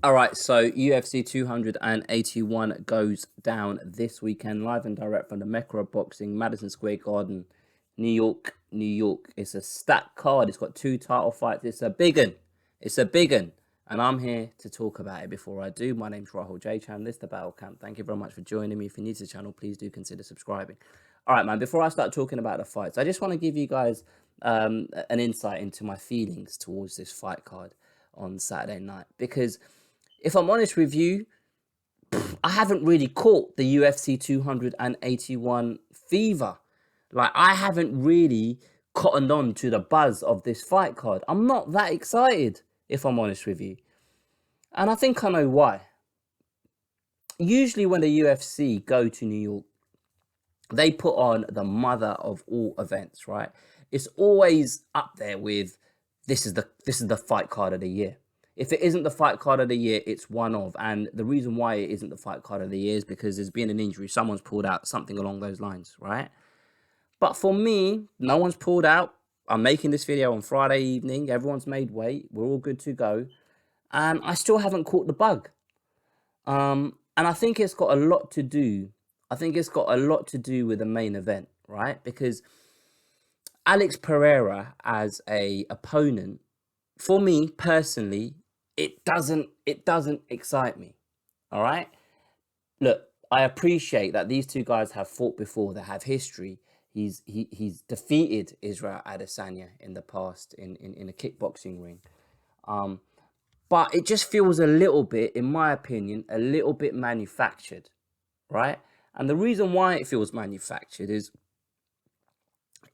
All right, so UFC 281 goes down this weekend, live and direct from the Mecca of Boxing, Madison Square Garden, New York, New York. It's a stacked card. It's got two title fights. It's a big one. It's a big one. And I'm here to talk about it. Before I do, my name's Rahul J. Chan. This is the Battle Camp. Thank you very much for joining me. If you're new to the channel, please do consider subscribing. All right, man, before I start talking about the fights, I just want to give you guys an insight into my feelings towards this fight card on Saturday night. Because if I'm honest with you, I haven't really caught the UFC 281 fever. Like, I haven't really cottoned on to the buzz of this fight card. I'm not that excited, if I'm honest with you. And I think I know why. Usually when the UFC go to New York, they put on the mother of all events, right? It's always up there with this is the fight card of the year. If it isn't the fight card of the year, it's one of. And the reason why it isn't the fight card of the year is because there's been an injury. Someone's pulled out, something along those lines, right? But for me, no one's pulled out. I'm making this video on Friday evening. Everyone's made weight. We're all good to go. And I still haven't caught the bug. And I think it's got a lot to do. I think it's got a lot to do with the main event, right? Because Alex Pereira as a opponent, for me personally, it doesn't excite me. All right. Look, I appreciate that these two guys have fought before. They have history. He's defeated Israel Adesanya in the past in a kickboxing ring. But it just feels a little bit, in my opinion, a little bit manufactured, right? And the reason why it feels manufactured is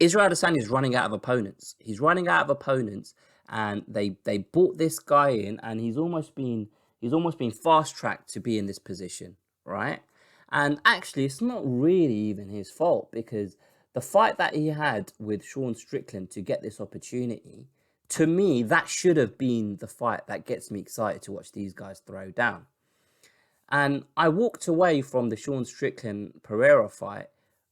Israel Adesanya is running out of opponents. He's running out of opponents, and they brought this guy in, and he's almost been fast tracked to be in this position, right? And actually, it's not really even his fault, because the fight that he had with Sean Strickland to get this opportunity, to me, that should have been the fight that gets me excited to watch these guys throw down. And I walked away from the Sean Strickland Pereira fight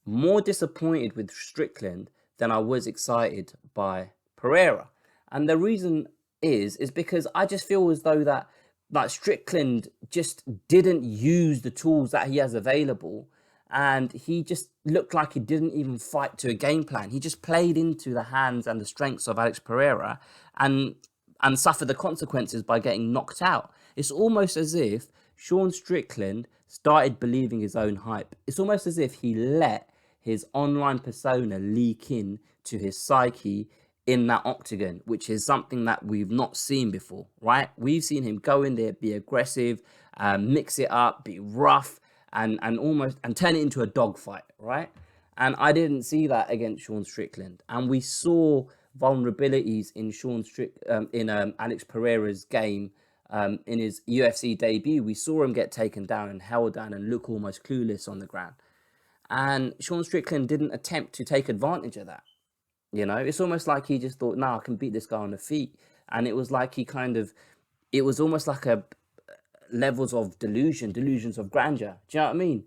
more disappointed with Strickland than I was excited by Pereira. And the reason is because I just feel as though that Strickland just didn't use the tools that he has available, and he just looked like he didn't even fight to a game plan. He just played into the hands and the strengths of Alex Pereira and suffered the consequences by getting knocked out. It's almost as if Sean Strickland started believing his own hype. It's almost as if he let his online persona leak in to his psyche in that octagon, which is something that we've not seen before, right? We've seen him go in there, be aggressive, mix it up, be rough, and almost and turn it into a dogfight, right? And I didn't see that against Sean Strickland. And we saw vulnerabilities in Alex Pereira's game. In his UFC debut, we saw him get taken down and held down and look almost clueless on the ground. And Sean Strickland didn't attempt to take advantage of that. You know, it's almost like he just thought, "No, I can beat this guy on the feet." And it was like it was almost like a levels of delusions of grandeur. Do you know what I mean?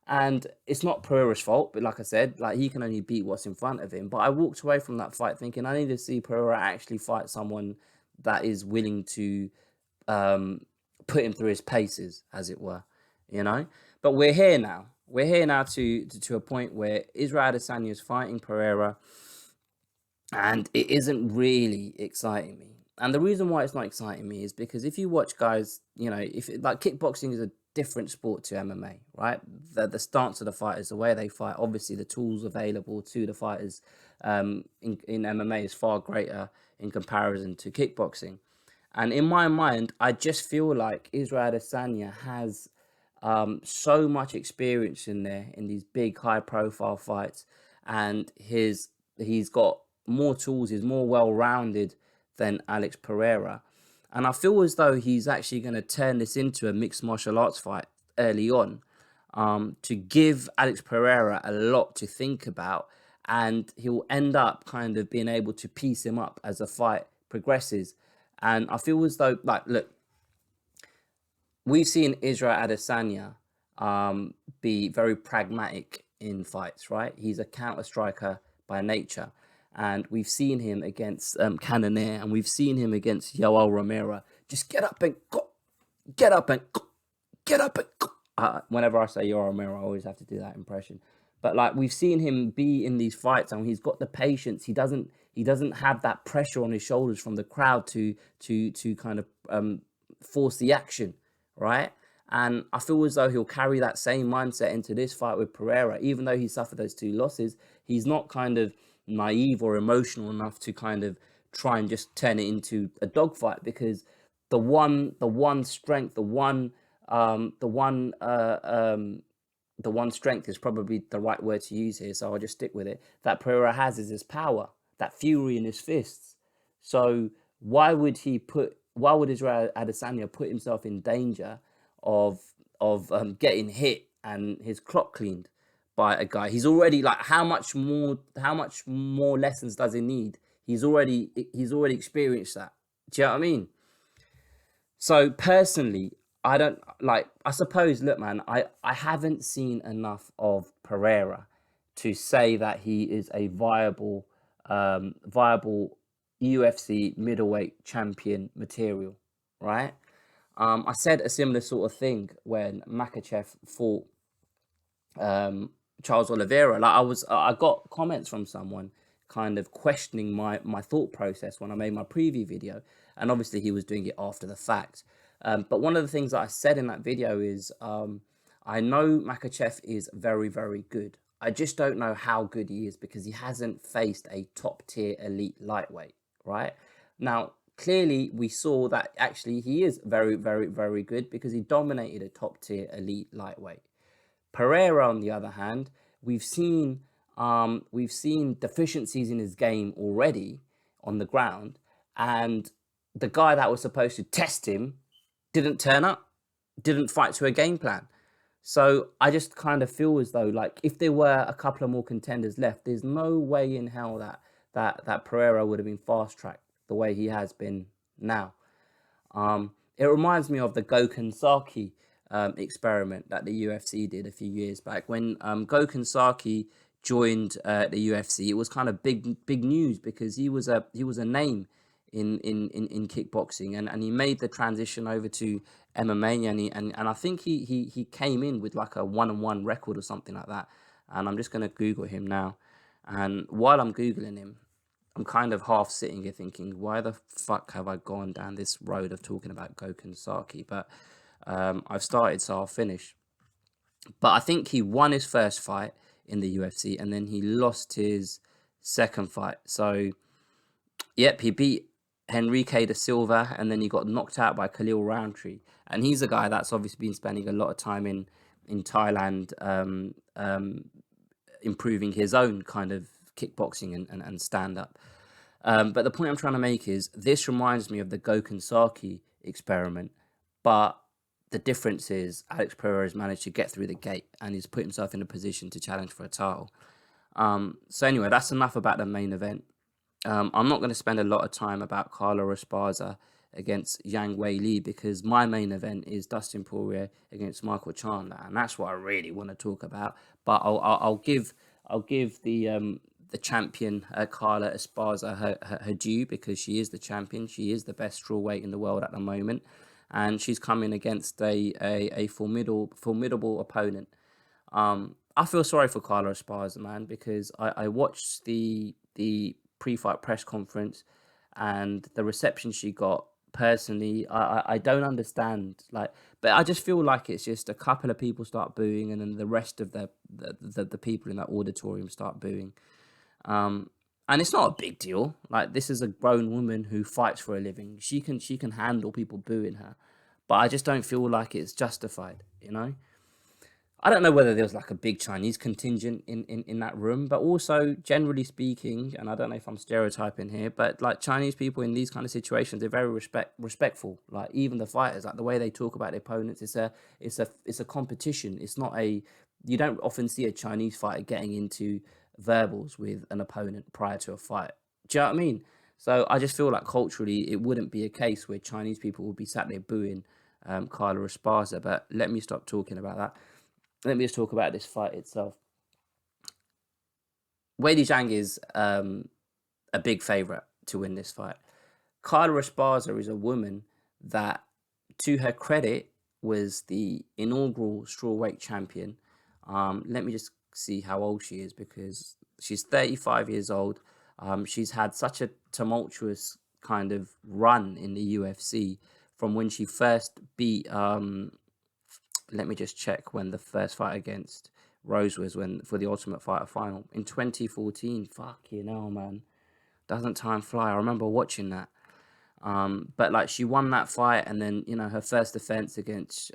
And it's not Pereira's fault, but like I said, like he can only beat what's in front of him. But I walked away from that fight thinking I need to see Pereira actually fight someone that is willing to put him through his paces, as it were, you know. But we're here now. We're here now to a point where Israel Adesanya is fighting Pereira, and it isn't really exciting me. And the reason why it's not exciting me is because if you watch guys, you know, if like kickboxing is a different sport to MMA, right? The stance of the fighters, the way they fight, obviously the tools available to the fighters in MMA is far greater in comparison to kickboxing. And in my mind, I just feel like Israel Adesanya has so much experience in there in these big, high-profile fights, and he's got more tools. He's more well-rounded than Alex Pereira, and I feel as though he's actually going to turn this into a mixed martial arts fight early on, to give Alex Pereira a lot to think about, and he'll end up kind of being able to piece him up as the fight progresses. And I feel as though, like, look, we've seen Israel Adesanya be very pragmatic in fights, right? He's a counter striker by nature. And we've seen him against Cannonier, and we've seen him against Yoel Romero. Just get up and go, get up and get up and whenever I say Yoram Mir, I always have to do that impression. But like we've seen him be in these fights, and he's got the patience. He doesn't have that pressure on his shoulders from the crowd to kind of force the action, right? And I feel as though he'll carry that same mindset into this fight with Pereira. Even though he suffered those 2 losses, he's not kind of naive or emotional enough to kind of try and just turn it into a dogfight, because the one strength, the one strength is probably the right word to use here, so I'll just stick with it, that Pereira has is his power, that fury in his fists. So why would Israel Adesanya put himself in danger of getting hit and his clock cleaned by a guy? He's already like, how much more lessons does he need? He's already experienced that. Do you know what I mean? So personally, I don't like. I suppose, look, man, I haven't seen enough of Pereira to say that he is a viable UFC middleweight champion material, right? I said a similar sort of thing when Makachev fought Charles Oliveira. Like I got comments from someone kind of questioning my thought process when I made my preview video, and obviously he was doing it after the fact. But one of the things that I said in that video is, I know Makachev is very, very good. I just don't know how good he is because he hasn't faced a top tier elite lightweight, right? Now, clearly we saw that actually he is very, very, very good because he dominated a top tier elite lightweight. Pereira, on the other hand, we've seen deficiencies in his game already on the ground, and the guy that was supposed to test him didn't turn up, didn't fight to a game plan. So I just kind of feel as though, like, if there were a couple of more contenders left, there's no way in hell that Pereira would have been fast tracked the way he has been now. It reminds me of the Gokhan Saki experiment that the UFC did a few years back. When Gokhan Saki joined the UFC, it was kind of big news because he was a name in kickboxing, and he made the transition over to MMA, and I think he came in with like a 1-1 record or something like that. And I'm just gonna Google him now, and while I'm Googling him, I'm kind of half sitting here thinking, why the fuck have I gone down this road of talking about Gokhan Saki? But I've started, so I'll finish. But I think he won his first fight in the UFC, and then he lost his second fight. So, yep, he beat Henrique da Silva, and then he got knocked out by Khalil Roundtree. And he's a guy that's obviously been spending a lot of time in Thailand, improving his own kind of kickboxing and stand up. But the point I'm trying to make is this reminds me of the Gokhan Saki experiment, but the difference is Alex Pereira has managed to get through the gate and he's put himself in a position to challenge for a title. So anyway, that's enough about the main event. I'm not going to spend a lot of time about Carla Esparza against Yang Wei Li because my main event is Dustin Poirier against Michael Chandler, and that's what I really want to talk about. But I'll give the champion Carla Esparza her due because she is the champion. She is the best strawweight in the world at the moment, and she's coming against a formidable opponent. I feel sorry for Carla Esparza, man, because I watched the pre-fight press conference and the reception she got. Personally, I don't understand, like, but I just feel like it's just a couple of people start booing and then the rest of the people in that auditorium start booing. And it's not a big deal. Like, this is a grown woman who fights for a living. She can handle people booing her, but I just don't feel like it's justified, you know? I don't know whether there was like a big Chinese contingent in that room, but also generally speaking, and I don't know if I'm stereotyping here, but like Chinese people in these kind of situations, they're very respectful. Like even the fighters, like the way they talk about their opponents, it's a competition. It's not you don't often see a Chinese fighter getting into verbals with an opponent prior to a fight. Do you know what I mean? So I just feel like culturally it wouldn't be a case where Chinese people would be sat there booing Carla Esparza. But let me stop talking about that. Let me just talk about this fight itself. Weili Zhang is a big favourite to win this fight. Carla Esparza is a woman that to her credit, was the inaugural strawweight champion. Let me just see how old she is, because she's 35 years old. She's had such a tumultuous kind of run in the UFC from when she first beat. Let me just check when the first fight against Rose was, when for the Ultimate Fighter final in 2014. Fuck you know, man. Doesn't time fly? I remember watching that. But like, she won that fight, and then, you know, her first defense against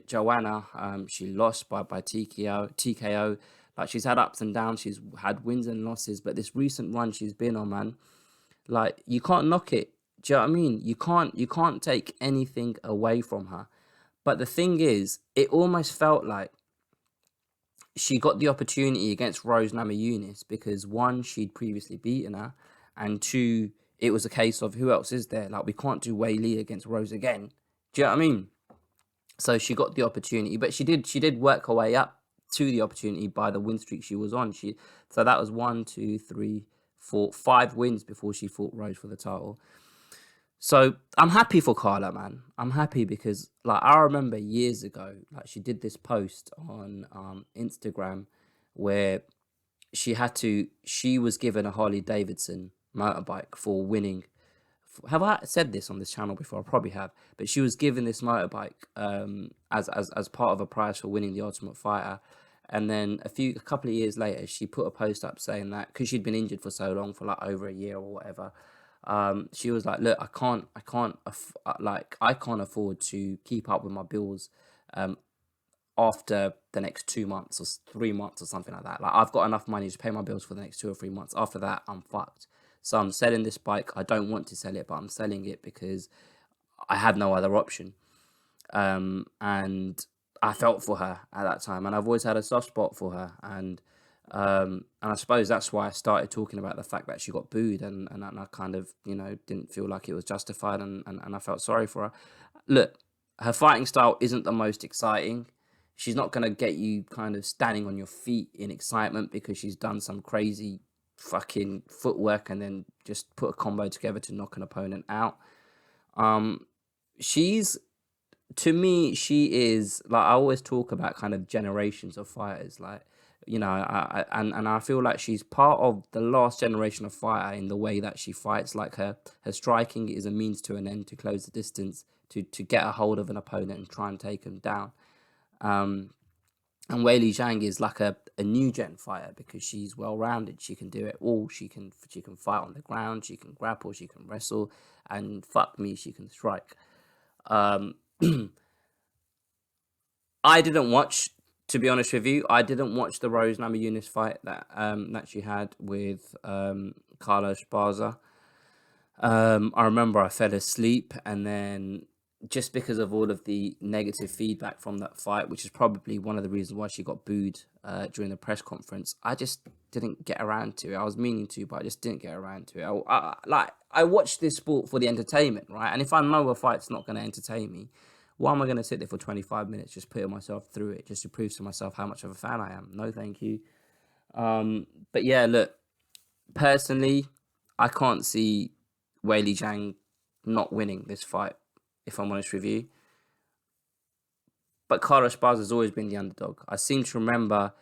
Joanna, she lost by TKO. Like, she's had ups and downs, she's had wins and losses, but this recent run she's been on, man, like, you can't knock it. Do you know what I mean? You can't take anything away from her. But the thing is, it almost felt like she got the opportunity against Rose Namajunas because, one, she'd previously beaten her, and two, it was a case of, who else is there? Like, we can't do Wei Li against Rose again. Do you know what I mean? So she got the opportunity, but she did work her way up to the opportunity by the win streak she was on. So that was 1, 2, 3, 4, 5 wins before she fought Rose for the title. So I'm happy for Carla, man. I'm happy because, like, I remember years ago, like, she did this post on Instagram where she was given a Harley Davidson motorbike for winning. Have I said this on this channel before? I probably have. But she was given this motorbike as part of a prize for winning the Ultimate Fighter. And then a couple of years later, she put a post up saying that because she'd been injured for so long, for like over a year or whatever, she was like, look, I can't afford to keep up with my bills after the next 2 months or 3 months or something like that. Like, I've got enough money to pay my bills for the next 2 or 3 months. After that, I'm fucked. So I'm selling this bike. I don't want to sell it, but I'm selling it because I have no other option. And I felt for her at that time, and I've always had a soft spot for her. And I suppose that's why I started talking about the fact that she got booed, and I kind of, you know, didn't feel like it was justified, and I felt sorry for her. Look, her fighting style isn't the most exciting. She's not going to get you kind of standing on your feet in excitement because she's done some crazy fucking footwork and then just put a combo together to knock an opponent out. She's, to me, she is, like, I always talk about kind of generations of fighters, like, you know, I feel like she's part of the last generation of fighter in the way that she fights. Like, her striking is a means to an end, to close the distance, to get a hold of an opponent and try and take him down. And Weili Zhang is like a new gen fighter because she's well rounded. She can do it all. She can fight on the ground. She can grapple. She can wrestle, and fuck me, she can strike. I didn't watch, to be honest with you, I didn't watch the Rose Namajunas fight that she had with Carlos Barza. I remember I fell asleep, and then, just because of all of the negative feedback from that fight, which is probably one of the reasons why she got booed during the press conference, I just didn't get around to it. I was meaning to, but I just didn't get around to it. I watch this sport for the entertainment, right? And if I know a fight's not going to entertain me, why am I going to sit there for 25 minutes just putting myself through it just to prove to myself how much of a fan I am? No, thank you. But yeah, look, personally, I can't see Weili Zhang not winning this fight, if I'm honest with you. But Carlos Barza has always been the underdog. I seem to remember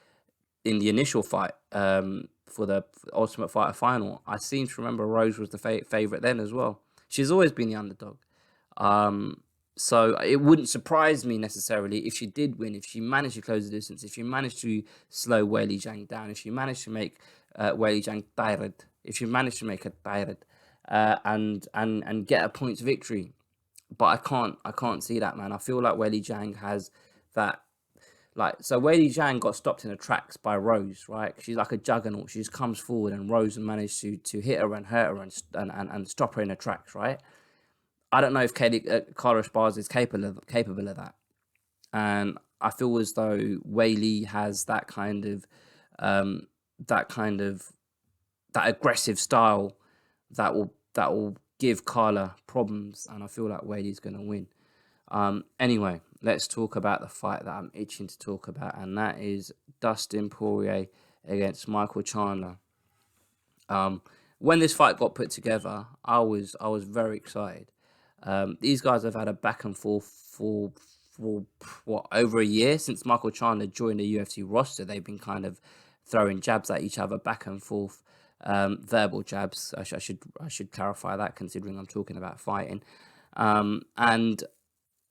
in the initial fight for the Ultimate Fighter final, I seem to remember Rose was the favourite then as well. She's always been the underdog. So it wouldn't surprise me necessarily if she did win, if she managed to close the distance, if she managed to slow Weili Zhang down, if she managed to make Weili Zhang tired, if she managed to make her tired and get a points victory. But I can't see that, man. I feel like Weili Zhang has that, like, so Weili Zhang got stopped in the tracks by Rose, right? She's like a juggernaut. She just comes forward, and Rose managed to hit her and hurt her and stop her in the tracks, right? I don't know if Carlos Barza is capable of that, and I feel as though Weili has that kind of that aggressive style that will give Carla problems, and I feel like Weili's going to win. Anyway, let's talk about the fight that I'm itching to talk about, and that is Dustin Poirier against Michael Chandler. When this fight got put together, I was very excited. These guys have had a back and forth for what, over a year since Michael Chandler joined the UFC roster. They've been kind of throwing jabs at each other back and forth, verbal jabs. I should clarify that, considering I'm talking about fighting. And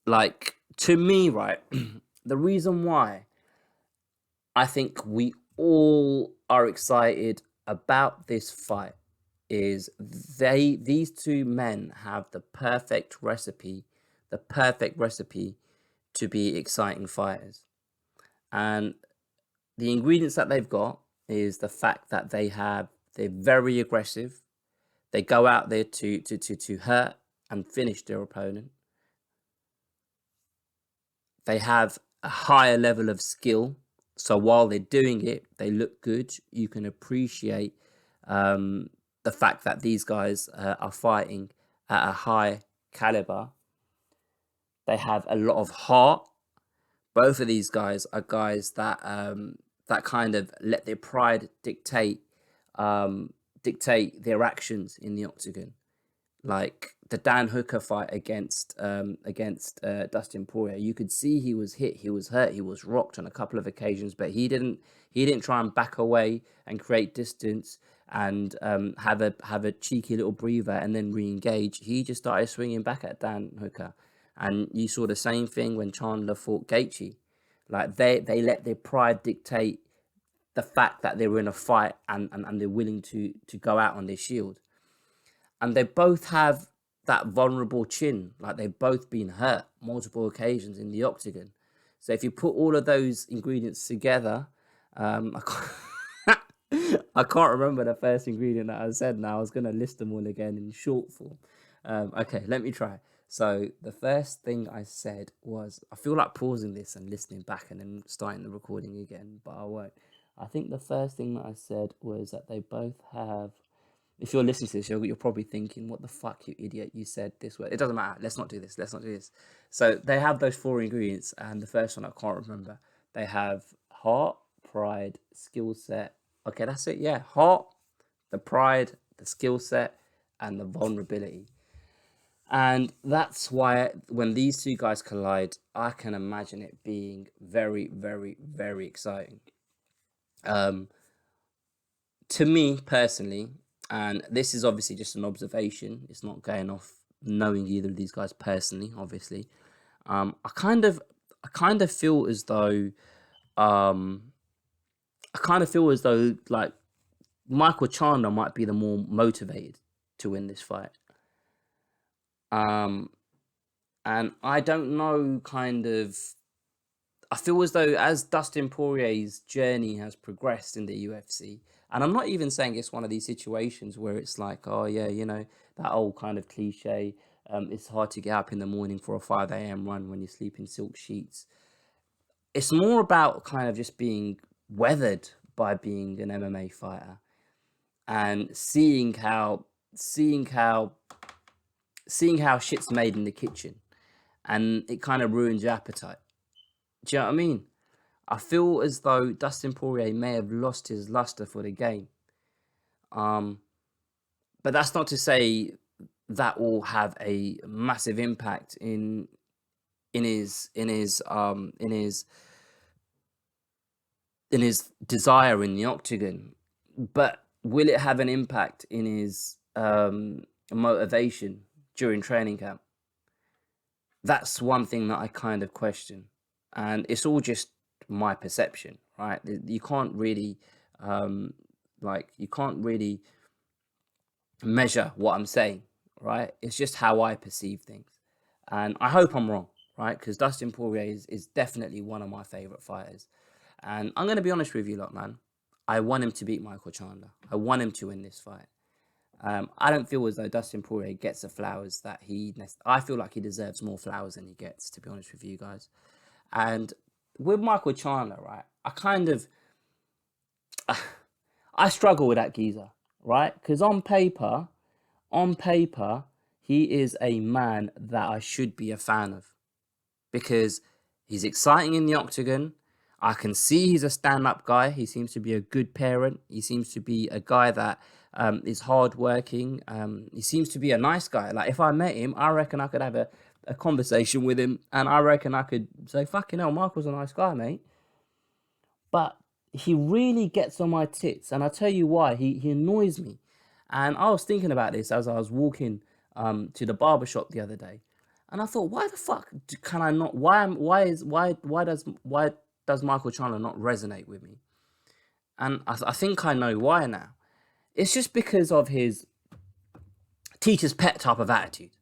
like, to me, right, the reason why I think we all are excited about this fight is these two men have the perfect recipe to be exciting fighters. And the ingredients that they've got is the fact that they're very aggressive. They go out there to hurt and finish their opponent. They have a higher level of skill. So while they're doing it, they look good. You can appreciate the fact that these guys are fighting at a high caliber. They have a lot of heart. Both of these guys are guys that that kind of let their pride dictate their actions in the octagon. Like the Dan Hooker fight against Dustin Poirier, you could see he was hit, he was hurt, he was rocked on a couple of occasions, but he didn't try and back away and create distance and have a cheeky little breather and then re-engage. He just started swinging back at Dan Hooker, and you saw the same thing when Chandler fought Gaethje. Like they let their pride dictate the fact that they were in a fight and they're willing to go out on their shield. And they both have that vulnerable chin. Like they've both been hurt multiple occasions in the octagon. So if you put all of those ingredients together, I can't remember the first ingredient that I said now. I was going to list them all again in short form. Okay, let me try. So the first thing I said was, I feel like pausing this and listening back and then starting the recording again, but I won't. I think the first thing that I said was that they both have... If you're listening to this, you're probably thinking, what the fuck, you idiot, you said this word. It doesn't matter. Let's not do this. So they have those 4 ingredients, and the first one I can't remember. They have heart, pride, skill set. Okay, that's it. Yeah, heart, the pride, the skill set, and the vulnerability. And that's why when these two guys collide, I can imagine it being very, very, very exciting. To me personally, and this is obviously just an observation, it's not going off knowing either of these guys personally, obviously. I kind of feel as though like Michael Chandler might be the more motivated to win this fight. And I don't know, I feel as though as Dustin Poirier's journey has progressed in the UFC, and I'm not even saying it's one of these situations where it's like, oh yeah, that old kind of cliche, it's hard to get up in the morning for a 5 a.m. run when you sleep in silk sheets. It's more about kind of just being weathered by being an MMA fighter and seeing how shit's made in the kitchen, and it kind of ruins your appetite. Do you know what I mean? I feel as though Dustin Poirier may have lost his luster for the game. But that's not to say that will have a massive impact in his desire in the octagon. But will it have an impact in his motivation during training camp? That's one thing that I kind of question. And it's all just my perception, right? You can't really measure what I'm saying, right? It's just how I perceive things. And I hope I'm wrong, right? Because Dustin Poirier is definitely one of my favorite fighters. And I'm going to be honest with you lot, man. I want him to beat Michael Chandler. I want him to win this fight. I don't feel as though Dustin Poirier gets the flowers that I feel like he deserves more flowers than he gets, to be honest with you guys. And with Michael Chandler, right, I struggle with that geezer, right? Because on paper, he is a man that I should be a fan of, because he's exciting in the octagon. I can see he's a stand-up guy. He seems to be a good parent. He seems to be a guy that He's hardworking. He seems to be a nice guy. Like, if I met him, I reckon I could have a conversation with him, and I reckon I could say, fucking hell, Michael's a nice guy, mate. But he really gets on my tits, and I tell you why. He annoys me. And I was thinking about this as I was walking to the barber shop the other day, and I thought, why the fuck can I not? Why does Michael Chandler not resonate with me? And I think I know why now. It's just because of his teacher's pet type of attitude.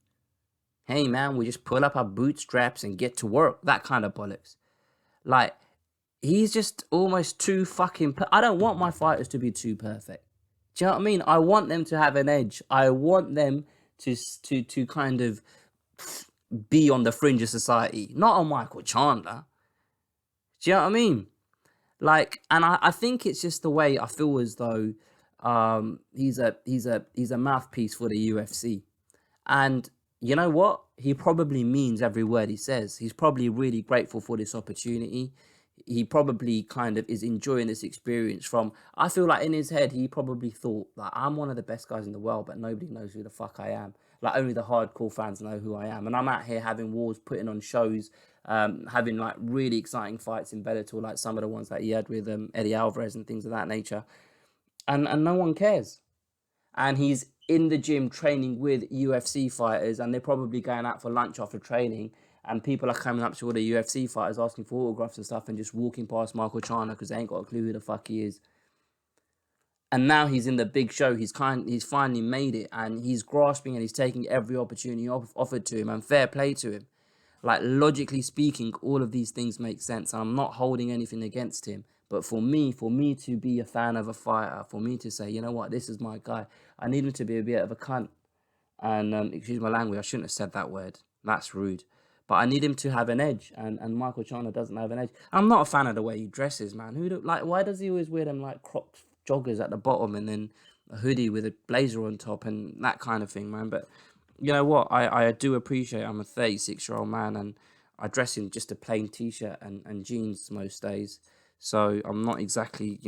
Hey man, we just pull up our bootstraps and get to work. That kind of bollocks. Like, he's just almost too fucking. I don't want my fighters to be too perfect. Do you know what I mean? I want them to have an edge. I want them to kind of be on the fringe of society, not on Michael Chandler. Do you know what I mean? Like, and I think it's just the way I feel as though he's a mouthpiece for the UFC. And you know what? He probably means every word he says. He's probably really grateful for this opportunity. He probably kind of is enjoying this experience from, I feel like in his head, he probably thought, like, I'm one of the best guys in the world, but nobody knows who the fuck I am. Like, only the hardcore fans know who I am. And I'm out here having wars, putting on shows, having like really exciting fights in Bellator, like some of the ones that he had with Eddie Alvarez and things of that nature. And no one cares. And he's in the gym training with UFC fighters, and they're probably going out for lunch after training, and people are coming up to all the UFC fighters asking for autographs and stuff, and just walking past Michael Chandler because they ain't got a clue who the fuck he is. And now he's in the big show. He's finally made it, and he's grasping and he's taking every opportunity offered to him, and fair play to him. Like, logically speaking, all of these things make sense. And I'm not holding anything against him. But for me to be a fan of a fighter, for me to say, you know what, this is my guy, I need him to be a bit of a cunt. And excuse my language, I shouldn't have said that word. That's rude. But I need him to have an edge. And Michael Chandler doesn't have an edge. I'm not a fan of the way he dresses, man. Why does he always wear them like cropped joggers at the bottom and then a hoodie with a blazer on top and that kind of thing, man? But you know what? I do appreciate I'm a 36-year-old man, and I dress in just a plain t-shirt and jeans most days. So I'm not exactly,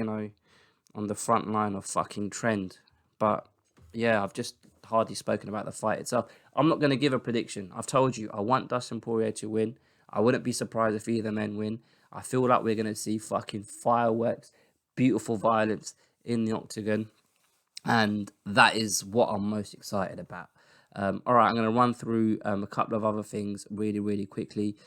on the front line of fucking trend. But yeah, I've just hardly spoken about the fight itself. I'm not going to give a prediction. I've told you, I want Dustin Poirier to win. I wouldn't be surprised if either men win. I feel like we're going to see fucking fireworks, beautiful violence in the octagon. And that is what I'm most excited about. All right, I'm going to run through a couple of other things really, really quickly.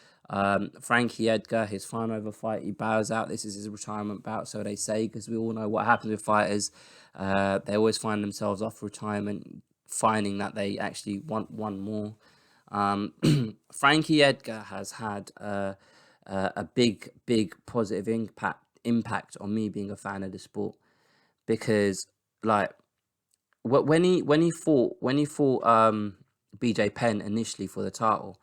Frankie Edgar, his final over fight, he bows out. This is his retirement bout, so they say, because we all know what happens with fighters. They always find themselves off retirement, finding that they actually want one more. Frankie Edgar has had a big, big positive impact on me being a fan of the sport, because like, when he fought BJ Penn initially for the title,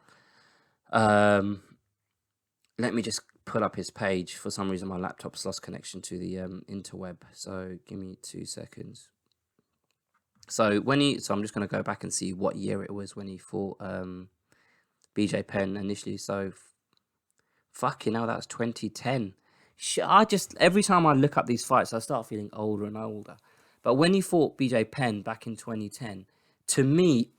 let me just pull up his page. For some reason, my laptop's lost connection to the interweb, so give me 2 seconds. So I'm just gonna go back and see what year it was when he fought BJ Penn initially. So fucking hell, that was 2010. Every time I look up these fights, I start feeling older and older. But when he fought BJ Penn back in 2010, to me,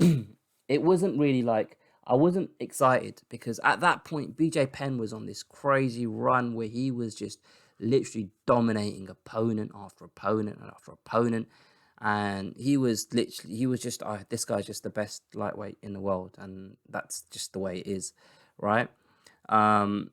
it wasn't really like, I wasn't excited, because at that point, BJ Penn was on this crazy run where he was just literally dominating opponent after opponent after opponent. And he was just, this guy's just the best lightweight in the world. And that's just the way it is, right? So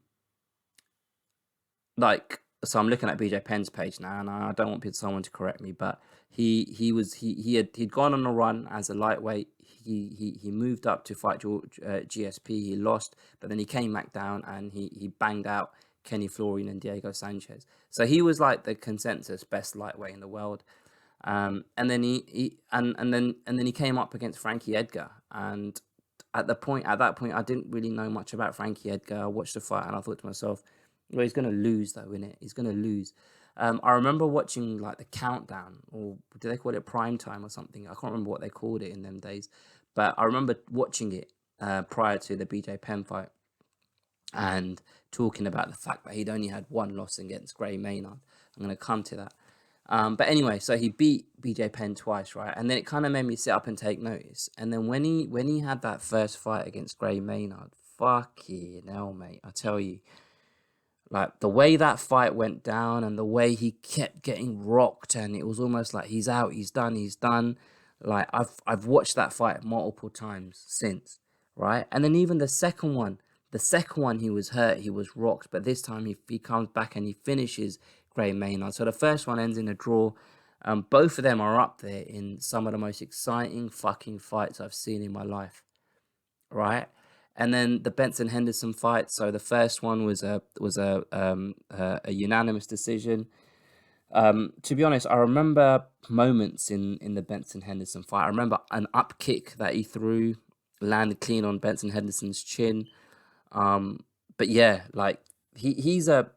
I'm looking at BJ Penn's page now, and I don't want someone to correct me, but he'd gone on a run as a lightweight. He moved up to fight GSP. He lost, but then he came back down and he banged out Kenny Florian and Diego Sanchez. So he was like the consensus best lightweight in the world. And then he came up against Frankie Edgar, and at that point, I didn't really know much about Frankie Edgar. I watched the fight and I thought to myself, well, he's going to lose, though, innit? He's going to lose. I remember watching, like, the countdown, or do they call it prime time or something? I can't remember what they called it in them days. But I remember watching it prior to the BJ Penn fight and talking about the fact that he'd only had one loss against Gray Maynard. I'm going to come to that. But anyway, so he beat BJ Penn twice, right? And then it kind of made me sit up and take notice. And then when he had that first fight against Gray Maynard, fucking hell, mate, I tell you, like the way that fight went down and the way he kept getting rocked, and it was almost like he's out, he's done, he's done. Like I've watched that fight multiple times since, right? And then even the second one he was hurt, he was rocked, but this time he comes back and he finishes Gray Maynard. So the first one ends in a draw. Both of them are up there in some of the most exciting fucking fights I've seen in my life, right? And then the Benson Henderson fight. So the first one was a unanimous decision. To be honest, I remember moments in the Benson Henderson fight. I remember an up kick that he threw, landed clean on Benson Henderson's chin. But yeah, like he's a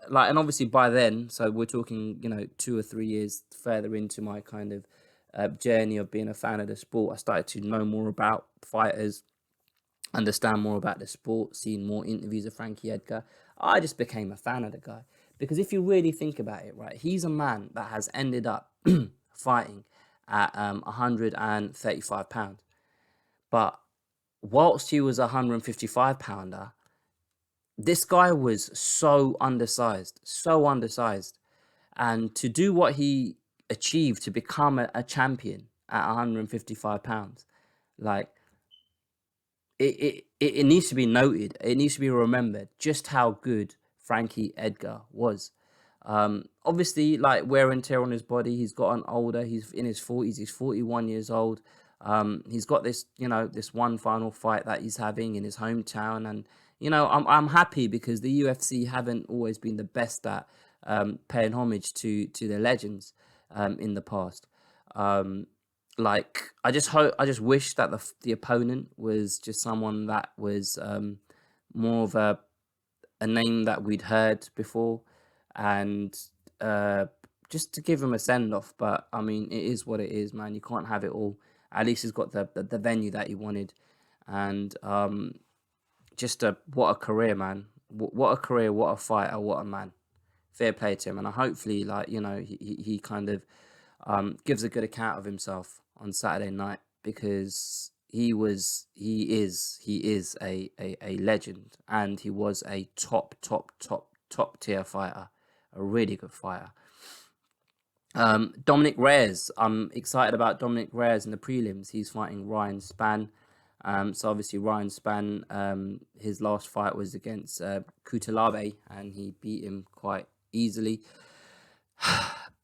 like, and obviously by then, so we're talking 2 or 3 years further into my kind of journey of being a fan of the sport. I started to know more about fighters, understand more about the sport, seeing more interviews of Frankie Edgar. I just became a fan of the guy because if you really think about it, right, he's a man that has ended up fighting at 135 pounds, but whilst he was a 155 pounder, this guy was so undersized, and to do what he achieved to become a champion at 155 pounds, like it needs to be noted. It needs to be remembered just how good Frankie Edgar was. Obviously, like wear and tear on his body. He's gotten older. He's in his 40s. He's 41 years old. He's got this one final fight that he's having in his hometown, and I'm happy because the UFC haven't always been the best at paying homage to their legends in the past. Like I just wish that the opponent was just someone that was more of a name that we'd heard before, and just to give him a send off. But I mean, it is what it is, man. You can't have it all. At least he's got the venue that he wanted, and what a career, man. What a career, what a fighter, what a man. Fair play to him, and I hopefully, like, he kind of gives a good account of himself on Saturday night, because he is a legend, and he was a top tier fighter, a really good fighter. Dominic Reyes, I'm excited about Dominic Reyes in the prelims. He's fighting Ryan Spann. So obviously Ryan Spann, his last fight was against Kutalabe, and he beat him quite easily.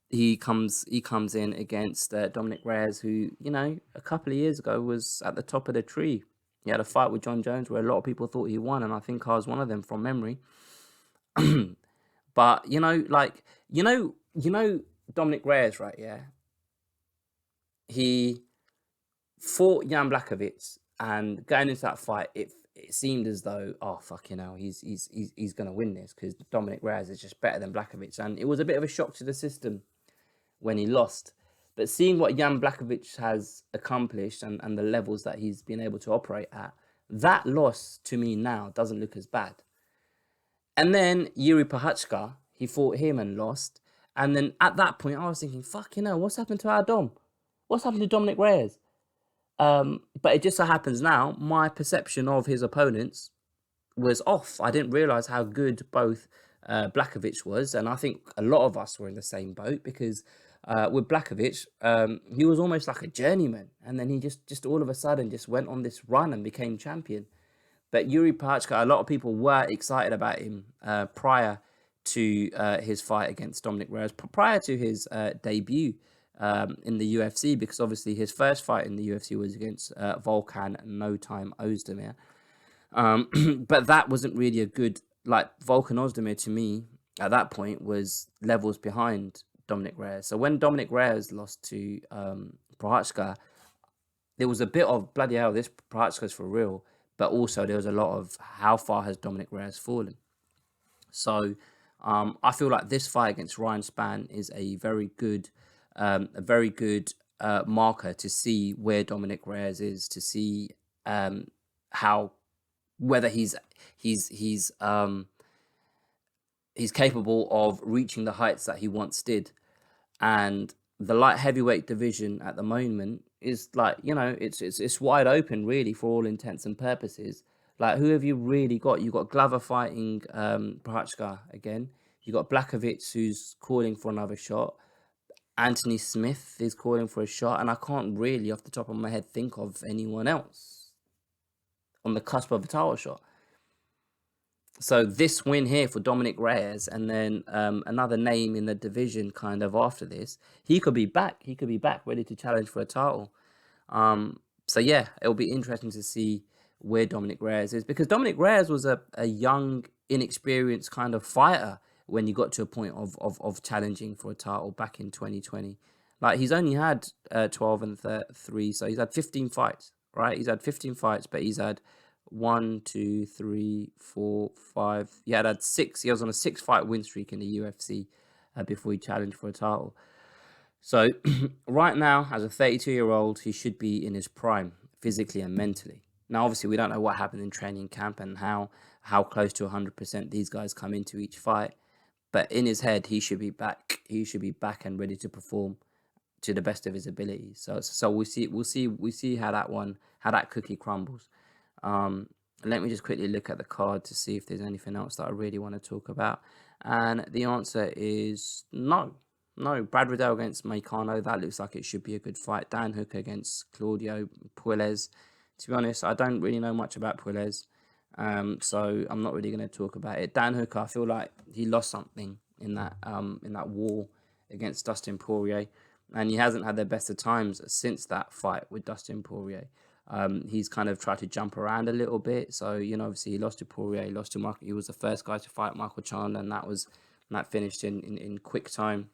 He comes in against Dominic Reyes, who, a couple of years ago was at the top of the tree. He had a fight with John Jones where a lot of people thought he won, and I think I was one of them from memory. But Dominic Reyes, right? Yeah, he fought Jan Blachowicz, and going into that fight, it seemed as though, oh fucking hell, he's gonna win this because Dominic Reyes is just better than Blachowicz, and it was a bit of a shock to the system when he lost. But seeing what Jan Blachowicz has accomplished and the levels that he's been able to operate at, that loss to me now doesn't look as bad. And then Yuri Prochazka, he fought him and lost. And then at that point, I was thinking, fucking hell, what's happened to our Dom? What's happened to Dominic Reyes? But it just so happens now, my perception of his opponents was off. I didn't realise how good both Blachowicz was, and I think a lot of us were in the same boat, because with Blachowicz, he was almost like a journeyman, and then he just all of a sudden just went on this run and became champion. But Yuri Prochazka, a lot of people were excited about him prior to his fight against Dominic Reyes, prior to his debut in the UFC, because obviously his first fight in the UFC was against Volkan No Time Ozdemir. But that wasn't really a good, like, Volkan Ozdemir to me at that point was levels behind Dominic Reyes. So when Dominic Reyes lost to Prochazka, there was a bit of bloody hell, this Prochazka's for real, but also there was a lot of how far has Dominic Reyes fallen. So I feel like this fight against Ryan Spann is a very good marker to see where Dominic Reyes is, to see how, whether he's capable of reaching the heights that he once did. And the light heavyweight division at the moment is like, it's wide open really for all intents and purposes. Like, who have you really got? You got Glover fighting Prochazka again. You got Blachowicz, who's calling for another shot. Anthony Smith is calling for a shot, and I can't really, off the top of my head, think of anyone else on the cusp of a title shot. So this win here for Dominic Reyes, and then another name in the division kind of after this, he could be back. He could be back, ready to challenge for a title. So yeah, it'll be interesting to see where Dominic Reyes is, because Dominic Reyes was a young, inexperienced kind of fighter when he got to a point of challenging for a title back in 2020. Like, he's only had 12 and 3, so he's had 15 fights, right? He's had 15 fights, but he's had 1, 2, 3, 4, 5. He had 6. He was on a 6-fight win streak in the UFC before he challenged for a title. So right now, as a 32-year-old, he should be in his prime, physically and mentally. Now, obviously, we don't know what happened in training camp and how close to 100% these guys come into each fight. But in his head, he should be back. He should be back and ready to perform to the best of his abilities. So we'll see how that cookie crumbles. Let me just quickly look at the card to see if there's anything else that I really want to talk about. And the answer is no. Brad Riddell against Meccano, that looks like it should be a good fight. Dan Hooker against Claudio Puelles. To be honest, I don't really know much about Puelles, so I'm not really going to talk about it. Dan Hooker, I feel like he lost something in that war against Dustin Poirier, and he hasn't had the best of times since that fight with Dustin Poirier. He's kind of tried to jump around a little bit. So, obviously he lost to Poirier, he lost to Michael. He was the first guy to fight Michael Chandler, and that finished in quick time.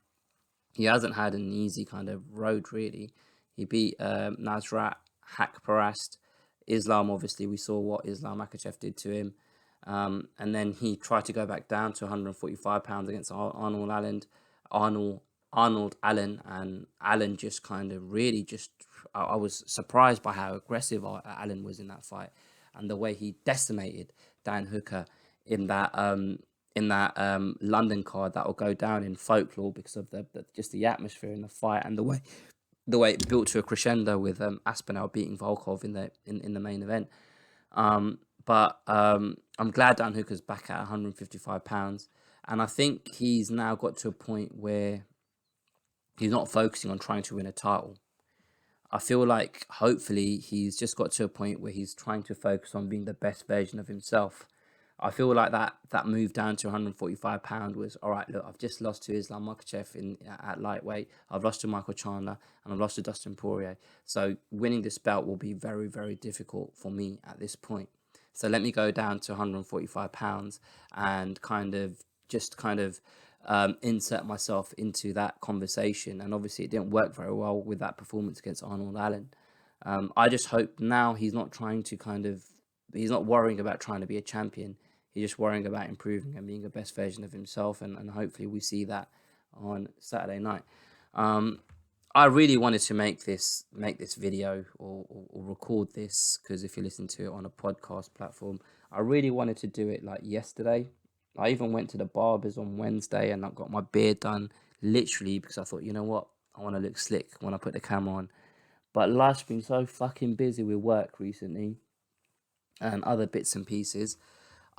He hasn't had an easy kind of road, really. He beat Nasrat Haqparast. Islam, obviously, we saw what Islam Makhachev did to him. And then he tried to go back down to 145 pounds against Arnold Allen, and Allen just kind of really I was surprised by how aggressive Allen was in that fight, and the way he decimated Dan Hooker in that London card that will go down in folklore because of the atmosphere in the fight, and the way it built to a crescendo with Aspinall beating Volkov in the main event. But I'm glad Dan Hooker's back at 155 pounds, and I think he's now got to a point where he's not focusing on trying to win a title. I feel like hopefully he's just got to a point where he's trying to focus on being the best version of himself. I feel like that move down to 145 pound was, all right, look, I've just lost to Islam Makhachev at lightweight. I've lost to Michael Chandler, and I've lost to Dustin Poirier. So winning this belt will be very, very difficult for me at this point. So let me go down to 145 pounds and kind of insert myself into that conversation. And obviously it didn't work very well with that performance against Arnold Allen. I just hope now he's not worrying about trying to be a champion. He's just worrying about improving and being the best version of himself. And hopefully we see that on Saturday night. I really wanted to make this video or record this, because if you listen to it on a podcast platform, I really wanted to do it like yesterday. I even went to the barbers on Wednesday and I got my beard done literally because I thought, you know what, I want to look slick when I put the camera on. But life's been so fucking busy with work recently and other bits and pieces.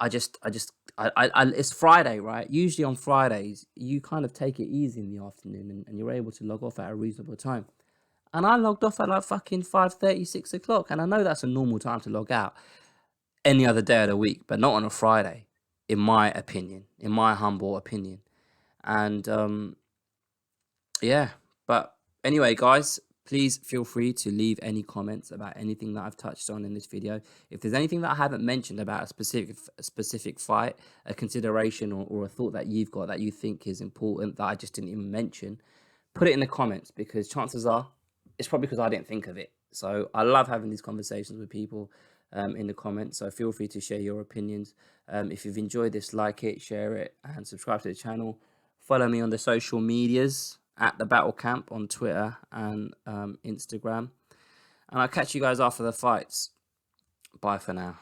It's Friday, right? Usually on Fridays, you kind of take it easy in the afternoon and you're able to log off at a reasonable time. And I logged off at like fucking 5:30, 6 o'clock. And I know that's a normal time to log out any other day of the week, but not on a Friday, in my opinion, in my humble opinion. And yeah, but anyway, guys, please feel free to leave any comments about anything that I've touched on in this video. If there's anything that I haven't mentioned about a specific fight, a consideration or a thought that you've got that you think is important that I just didn't even mention, put it in the comments, because chances are it's probably because I didn't think of it. So I love having these conversations with people in the comments. So feel free to share your opinions. If you've enjoyed this, like it, share it, and subscribe to the channel. Follow me on the social medias at The Battle Camp on Twitter and Instagram. And I'll catch you guys after the fights. Bye for now.